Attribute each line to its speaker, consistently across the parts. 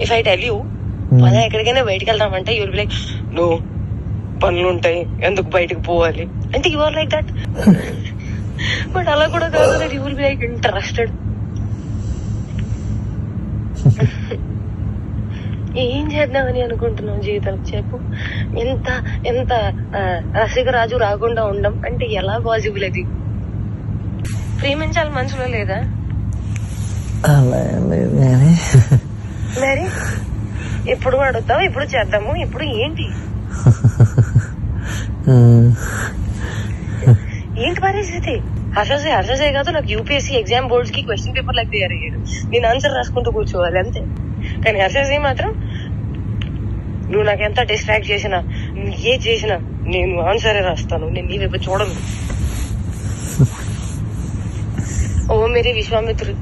Speaker 1: If I tell you అలా ఎక్కడికైనా బయటకు వెళ్దామంటే యూల్ బి లైక్ నో పనులు ఉంటాయి ఎందుకు బయటకు పోవాలి అంటే you are like that. But అలా కూడా కాదు, that you will be like interested. ఏం చేద్దామని అనుకుంటున్నావు జీవితం చెప్పు. ఎంత ఎంత రసికరాజు రాకుండా ఉండం అంటే ఎలా పాసిబుల్ అది? ప్రేమించాలి మనసులో లేదా? మరి ఎప్పుడు అడుగుతావు, ఎప్పుడు చేద్దాము, ఇప్పుడు ఏంటి ఏంటి పరిస్థితి? హర్షసే కాదు, నాకు యూపీఎస్సీ ఎగ్జామ్ బోర్డ్స్ కి క్వశ్చన్ పేపర్ లాగా తయారు అయ్యాడు. నేను ఆన్సర్ రాసుకుంటూ కూర్చోవాలి అంతే. కానీ హర్షసే మాత్రం నువ్వు నాకు ఎంత డిస్ట్రాక్ట్ చేసినా, ఏ చేసినా నేను ఆన్సరే రాస్తాను, నేను నీ వైపు చూడను. ఓ మేరీ విశ్వామిత్రుడు.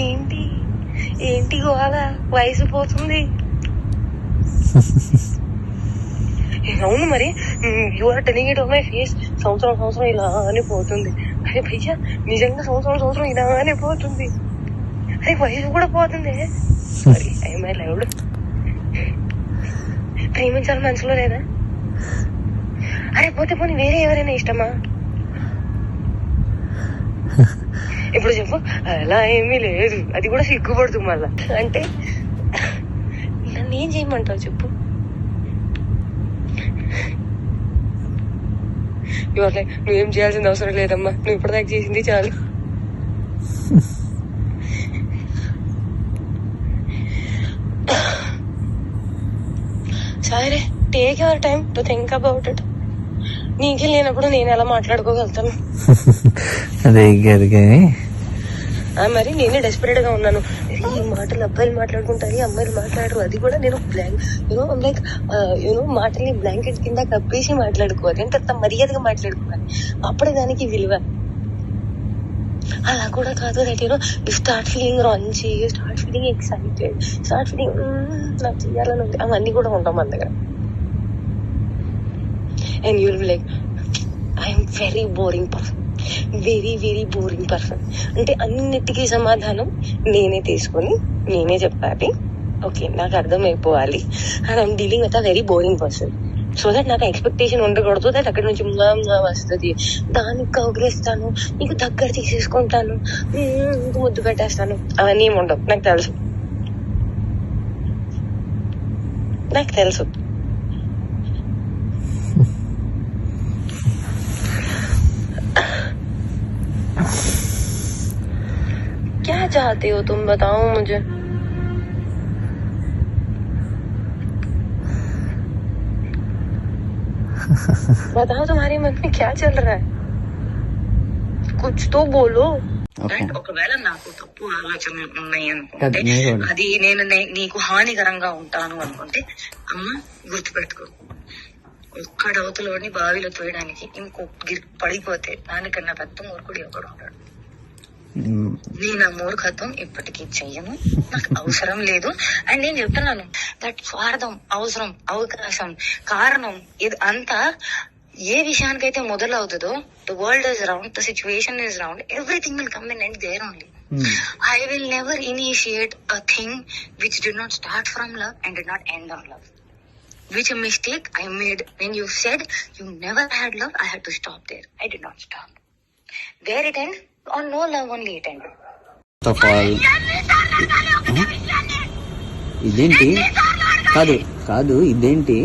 Speaker 1: ఏంటి ఏంటి గోళ? వయసు పోతుంది. అవును మరి, you are telling it on my face. సంవత్సరం ఇలానే పోతుంది. అరే భయ్యా నిజంగా సంవత్సరం ఇలానే పోతుంది. అరే వయసు కూడా పోతుంది. Sorry I my loved. ప్రేమించాలి మనసులో లేదా? అరే పోతే పోనీ వేరే ఎవరైనా ఇష్టమా? ఇప్పుడు చెప్పు. అలా ఏమీ లేదు, అది కూడా సిగ్గుపడుతుంది మళ్ళా. అంటే నన్ను ఏం చేయమంటావు చెప్పు. నువ్వేం చేయాల్సిన అవసరం లేదమ్మా, నువ్వు ఇప్పటిదాకా చేసింది చాలు. సరే take your time to think about it. నీకే లేనప్పుడు నేను ఎలా మాట్లాడుకోగలుగుతాను?
Speaker 2: అదే
Speaker 1: మరి నేనే డెస్పరేట్ గా ఉన్నాను. ఈ మాటలు అబ్బాయిలు మాట్లాడుకుంటారు, అమ్మాయిలు మాట్లాడరు. అది కూడా నేను లైక్ మాటల్ని బ్లాంకెట్ కింద కప్పేసి మాట్లాడుకోవాలి. అంటే అంత మర్యాదగా మాట్లాడుకోవాలి, అప్పుడే దానికి విలువ. అలా కూడా కాదు, that you start feeling Ranchi, start feeling excited, start feeling నాకు చెయ్యాలని ఉంది. అవన్నీ కూడా ఉంటాం మన దగ్గర. And you'll be like, I'm very boring person, very very boring person. అంటే అన్నిటికీ సమాధానం నేనే తీసుకొని నేనే చెప్పాలి. ఓకే నాకు అర్థమైపోవాలి. And I'm dealing with a very boring person. So that నాకు ఎక్స్పెక్టేషన్ ఉండకూడదు దట్ అక్కడ నుంచి వస్తుంది, దానికి కౌగిలిస్తాను, నీకు దగ్గర తీసేసుకుంటాను, ముద్దు పెట్టేస్తాను, అవన్నీ ఏమి ఉండవు. నాకు తెలుసు. क्या चाहते हो तुम, बताओ मुझे. बताओ तुम्हारे मन में क्या चल रहा है, कुछ तो बोलो. ఒకవేళ నాకు తప్పు ఆలోచనలు ఉన్నాయి అనుకుంటే, అది నేను నీకు హానికరంగా ఉంటాను అనుకుంటే, అమ్మ గుర్తుపెట్టుకో, ఒక్కడవతలోని బావిలో తోయడానికి ఇంకొక పడిపోతే దానికన్నా పెద్ద మూర్ఖుడు ఒకడు ఉంటాడు. నేను ఆ మూర్ఖత్వం ఇప్పటికీ చెయ్యను, నాకు అవసరం లేదు. అండ్ నేను చెప్తున్నాను దట్ స్వార్థం, అవసరం, అవకాశం, కారణం ఇది అంతా ఏ విషయానికైతే మొదలవుతుందో, the world is round, the situation is round, everything will come in and there only. I will never initiate a thing which did not start from love and did not end on love. Which a mistake I made when you said you never had love, I had to stop there. I did not stop. Where it end? On no love only it ended.
Speaker 2: ఇదేంటి కాదు ఇదేంటి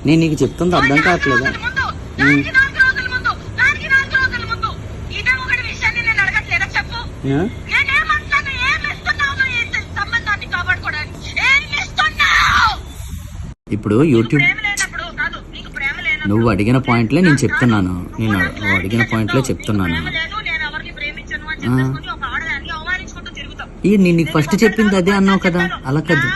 Speaker 2: నేను నీకు చెప్తుంది అర్థం కావట్లేదా? ఇప్పుడు YouTube నువ్వు అడిగిన పాయింట్లే నేను చెప్తున్నాను, నువ్వు అడిగిన పాయింట్లే చెప్తున్నాను. నేను నీకు ఫస్ట్ చెప్పింది అదే అన్నావు కదా, అలా కదా.